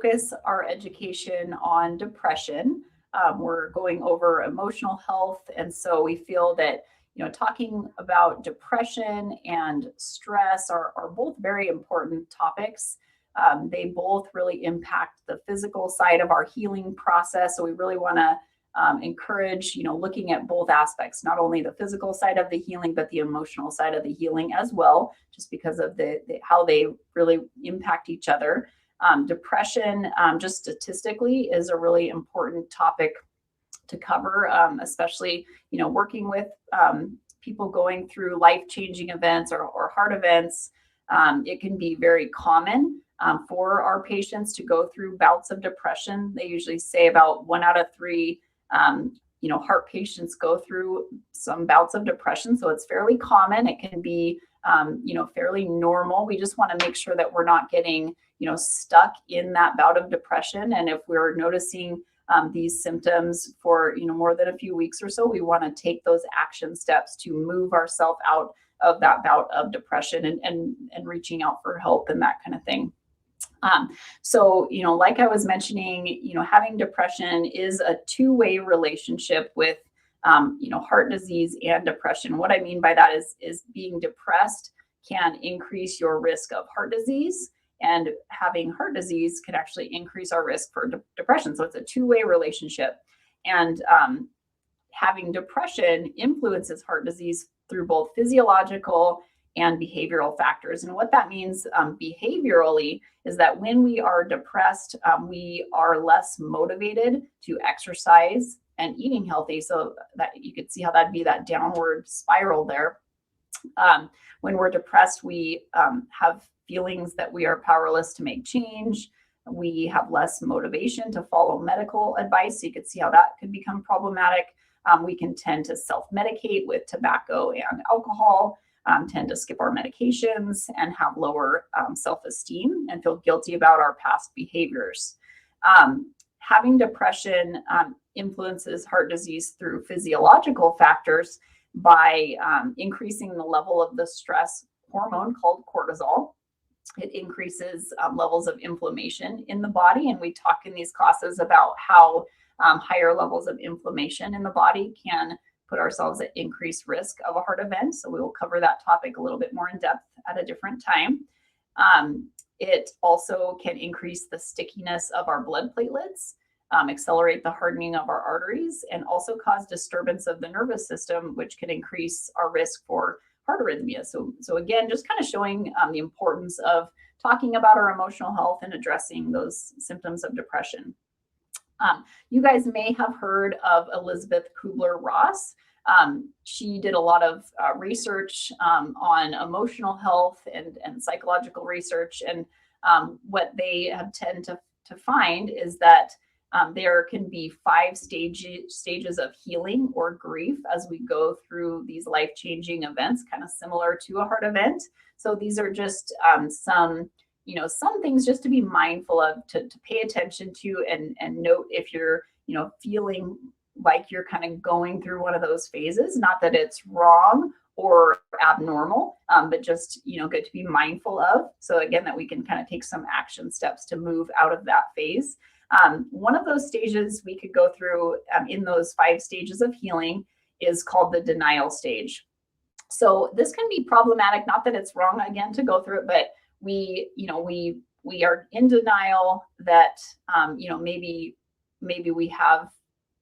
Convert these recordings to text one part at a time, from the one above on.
focus our education on depression. We're going over emotional health. And so we feel that, talking about depression and stress are both very important topics. They both really impact the physical side of our healing process. So we really want to encourage, looking at both aspects, not only the physical side of the healing, but the emotional side of the healing as well, just because of how they really impact each other. Depression, just statistically, is a really important topic to cover, especially, working with people going through life-changing events or heart events. It can be very common for our patients to go through bouts of depression. They usually say about 1 out of 3 heart patients go through some bouts of depression. So it's fairly common. It can be, fairly normal. We just want to make sure that we're not getting, stuck in that bout of depression. And if we're noticing these symptoms for, more than a few weeks or so, we want to take those action steps to move ourselves out of that bout of depression and reaching out for help and that kind of thing. So, like I was mentioning, having depression is a two-way relationship with, heart disease and depression. What I mean by that is being depressed can increase your risk of heart disease, and having heart disease can actually increase our risk for depression. So it's a two-way relationship. And having depression influences heart disease through both physiological and behavioral factors. And what that means behaviorally is that when we are depressed, we are less motivated to exercise and eating healthy. So that you could see how that'd be that downward spiral there. When we're depressed, we have feelings that we are powerless to make change. We have less motivation to follow medical advice. So you could see how that could become problematic. We can tend to self-medicate with tobacco and alcohol, tend to skip our medications, and have lower self-esteem and feel guilty about our past behaviors. Having depression influences heart disease through physiological factors by increasing the level of the stress hormone called cortisol. It increases levels of inflammation in the body. And we talk in these classes about how higher levels of inflammation in the body can put ourselves at increased risk of a heart event. So we will cover that topic a little bit more in depth at a different time. It also can increase the stickiness of our blood platelets, accelerate the hardening of our arteries, and also cause disturbance of the nervous system, which can increase our risk for heart arrhythmia. So again, just kind of showing the importance of talking about our emotional health and addressing those symptoms of depression. You guys may have heard of Elizabeth Kubler-Ross. She did a lot of research on emotional health and psychological research. And what they have tend to find is that there can be 5 stages of healing or grief as we go through these life-changing events, kind of similar to a heart event. So these are just some things just to be mindful of, to pay attention to, and note if you're, feeling like you're kind of going through one of those phases. Not that it's wrong or abnormal, but just, good to be mindful of. So again, that we can kind of take some action steps to move out of that phase. One of those stages we could go through in those 5 stages of healing is called the denial stage. So this can be problematic, not that it's wrong, again, to go through it, but we are in denial that, maybe we have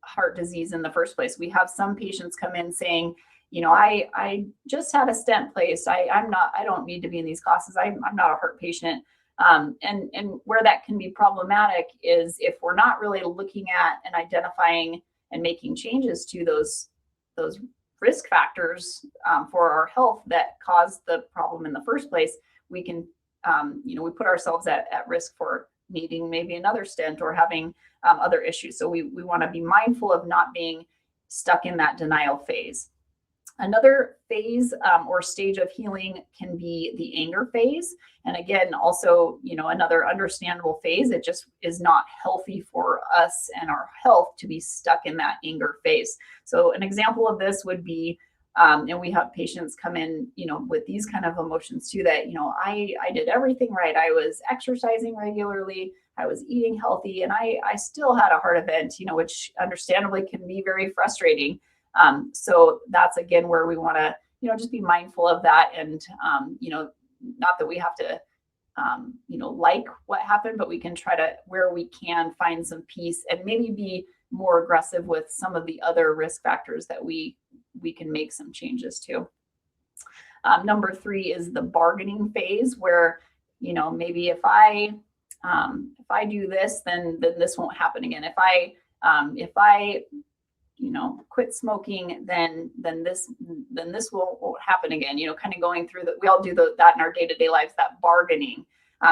heart disease in the first place. We have some patients come in saying, I just had a stent placed. I don't need to be in these classes. I'm not a heart patient. And where that can be problematic is if we're not really looking at and identifying and making changes to those risk factors for our health that caused the problem in the first place, we can, we put ourselves at risk for needing maybe another stent or having other issues. So we want to be mindful of not being stuck in that denial phase. Another phase or stage of healing can be the anger phase. And again, also, another understandable phase. It just is not healthy for us and our health to be stuck in that anger phase. So an example of this would be And we have patients come in, with these kind of emotions too, that, I did everything right. I was exercising regularly. I was eating healthy, and I still had a heart event, which understandably can be very frustrating. So that's, again, where we want to, just be mindful of that. And, not that we have to, like what happened, but we can try to, where we can, find some peace and maybe be more aggressive with some of the other risk factors that we can make some changes to. Number 3 is the bargaining phase, where, maybe if I do this, then this won't happen again. If I quit smoking, then this won't happen again. Kind of going through that. We all do that in our day-to-day lives, that bargaining.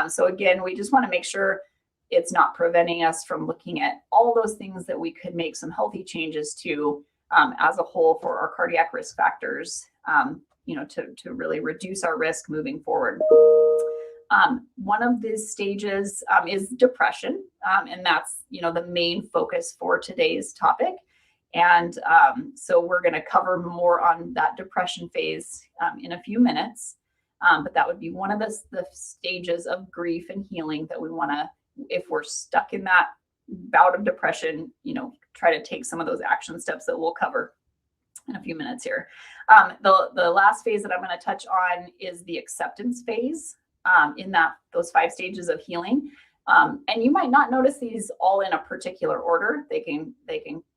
So again, we just want to make sure it's not preventing us from looking at all those things that we could make some healthy changes to, as a whole, for our cardiac risk factors, to really reduce our risk moving forward. One of these stages is depression, and that's, the main focus for today's topic. And so we're going to cover more on that depression phase in a few minutes. But that would be one of the stages of grief and healing that we want to, if we're stuck in that bout of depression, try to take some of those action steps that we'll cover in a few minutes here. The last phase that I'm going to touch on is the acceptance phase, in those 5 stages of healing. And you might not notice these all in a particular order. They can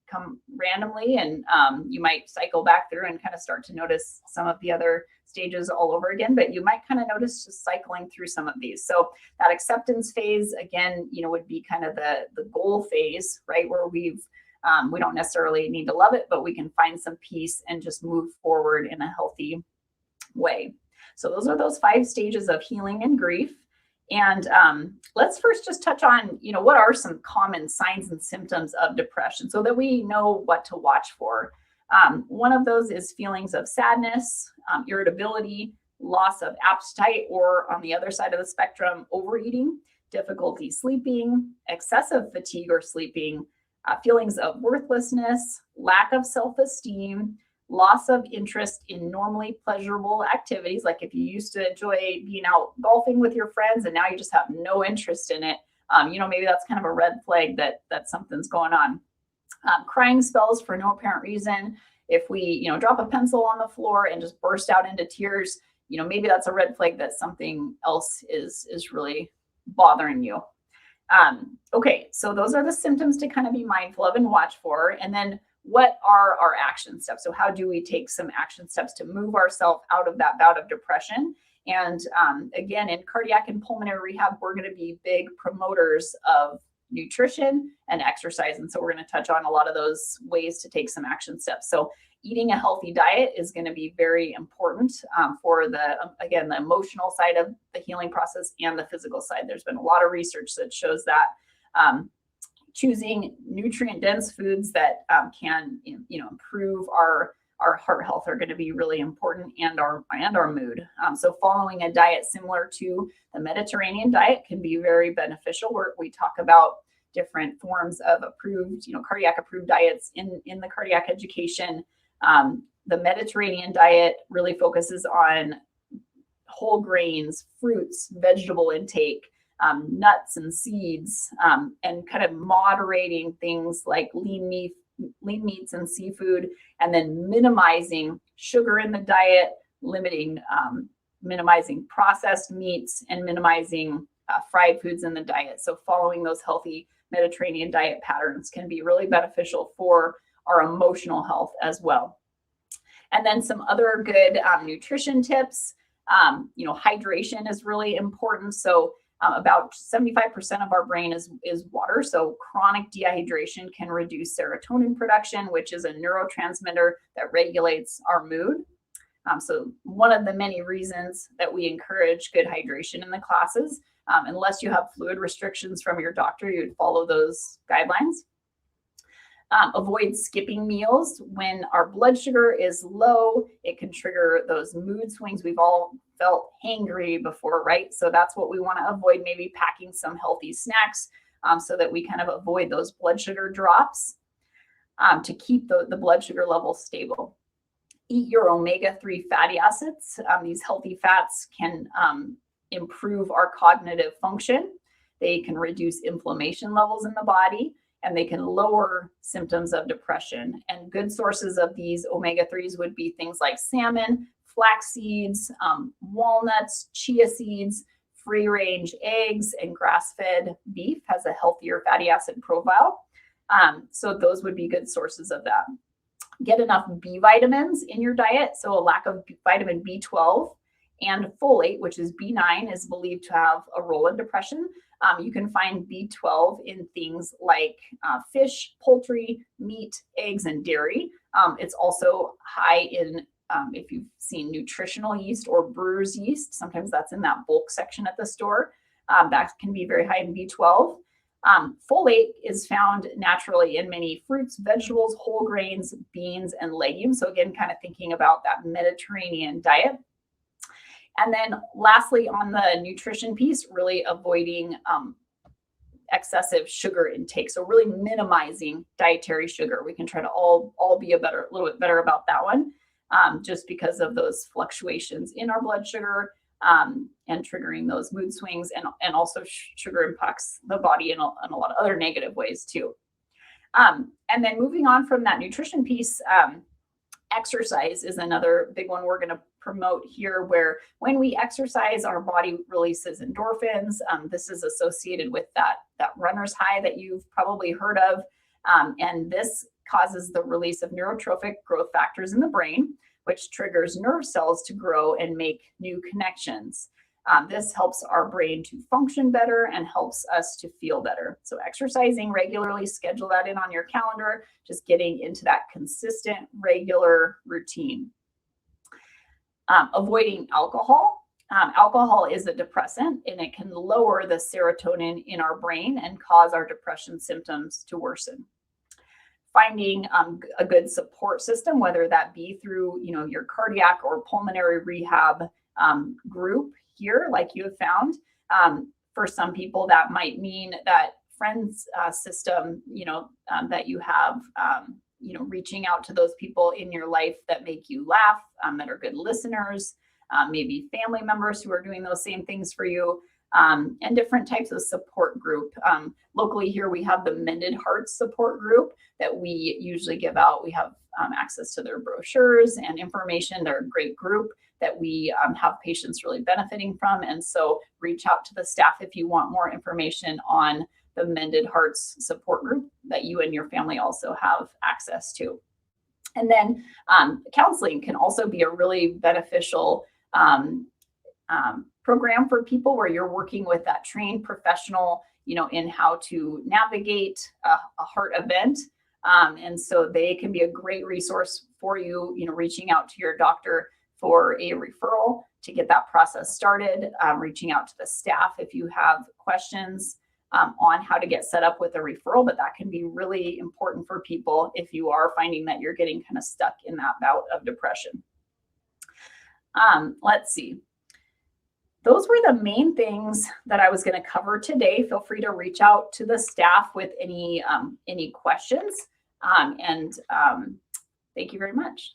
come randomly, and you might cycle back through and kind of start to notice some of the other stages all over again, but you might kind of notice just cycling through some of these. So that acceptance phase, again, would be kind of the goal phase, right? Where we don't necessarily need to love it, but we can find some peace and just move forward in a healthy way. So those are those 5 stages of healing and grief. And let's first just touch on, what are some common signs and symptoms of depression, so that we know what to watch for. One of those is feelings of sadness, irritability, loss of appetite, or on the other side of the spectrum, overeating, difficulty sleeping, excessive fatigue or sleeping, feelings of worthlessness, lack of self-esteem, loss of interest in normally pleasurable activities. Like if you used to enjoy being out golfing with your friends and now you just have no interest in it, maybe that's kind of a red flag that something's going on. Crying spells for no apparent reason. If we, drop a pencil on the floor and just burst out into tears, maybe that's a red flag that something else is really bothering you. Okay, so those are the symptoms to kind of be mindful of and watch for. And then what are our action steps? So how do we take some action steps to move ourselves out of that bout of depression? And again, in cardiac and pulmonary rehab, we're going to be big promoters of nutrition and exercise. And so we're going to touch on a lot of those ways to take some action steps. So eating a healthy diet is going to be very important for the emotional side of the healing process and the physical side. There's been a lot of research that shows that choosing nutrient-dense foods that can, improve our heart health are going to be really important, and our mood. So following a diet similar to the Mediterranean diet can be very beneficial. We talk about different forms of approved, cardiac approved diets in the cardiac education. The Mediterranean diet really focuses on whole grains, fruits, vegetable intake, nuts and seeds, and kind of moderating things like lean meats and seafood, and then minimizing sugar in the diet, minimizing processed meats, and minimizing fried foods in the diet. So following those healthy Mediterranean diet patterns can be really beneficial for our emotional health as well. And then some other good nutrition tips. Hydration is really important. So about 75% of our brain is water. So chronic dehydration can reduce serotonin production, which is a neurotransmitter that regulates our mood. So one of the many reasons that we encourage good hydration in the classes, unless you have fluid restrictions from your doctor, you would follow those guidelines. Avoid skipping meals. When our blood sugar is low, it can trigger those mood swings. We've all felt hangry before, right? So that's what we want to avoid, maybe packing some healthy snacks so that we kind of avoid those blood sugar drops to keep the blood sugar level stable. eat your omega-3 fatty acids. These healthy fats can improve our cognitive function. They can reduce inflammation levels in the body, and they can lower symptoms of depression. And good sources of these omega-3s would be things like salmon, flax seeds, walnuts, chia seeds, free-range eggs, and grass-fed beef has a healthier fatty acid profile. So those would be good sources of that. Get enough B vitamins in your diet. So a lack of vitamin B12 and folate, which is B9, is believed to have a role in depression. You can find B12 in things like fish, poultry, meat, eggs, and dairy. It's also high in, if you've seen nutritional yeast or brewer's yeast, sometimes that's in that bulk section at the store. That can be very high in B12. Folate is found naturally in many fruits, vegetables, whole grains, beans, and legumes. So again, kind of thinking about that Mediterranean diet. And then lastly, on the nutrition piece, really avoiding excessive sugar intake. So really minimizing dietary sugar. We can try to all be a little bit better about that one, just because of those fluctuations in our blood sugar and triggering those mood swings, and also sugar impacts the body in a lot of other negative ways too. And then moving on from that nutrition piece, exercise is another big one we're going to promote here, where when we exercise, our body releases endorphins. This is associated with that runner's high that you've probably heard of. And this causes the release of neurotrophic growth factors in the brain, which triggers nerve cells to grow and make new connections. This helps our brain to function better and helps us to feel better. So exercising regularly, schedule that in on your calendar, just getting into that consistent, regular routine. Avoiding alcohol. Alcohol is a depressant, and it can lower the serotonin in our brain and cause our depression symptoms to worsen. Finding a good support system, whether that be through your cardiac or pulmonary rehab group here, like you have found. For some people, that might mean that friends system, that you have, reaching out to those people in your life that make you laugh, that are good listeners, maybe family members who are doing those same things for you, and different types of support group. Locally here, we have the Mended Hearts support group that we usually give out. We have access to their brochures and information. They're a great group that we have patients really benefiting from. And so reach out to the staff if you want more information on the Mended Hearts support group that you and your family also have access to. And then counseling can also be a really beneficial program for people, where you're working with that trained professional, in how to navigate a heart event. And so they can be a great resource for you, reaching out to your doctor for a referral to get that process started, reaching out to the staff if you have questions on how to get set up with a referral. But that can be really important for people if you are finding that you're getting kind of stuck in that bout of depression. Let's see. Those were the main things that I was going to cover today. Feel free to reach out to the staff with any questions. Thank you very much.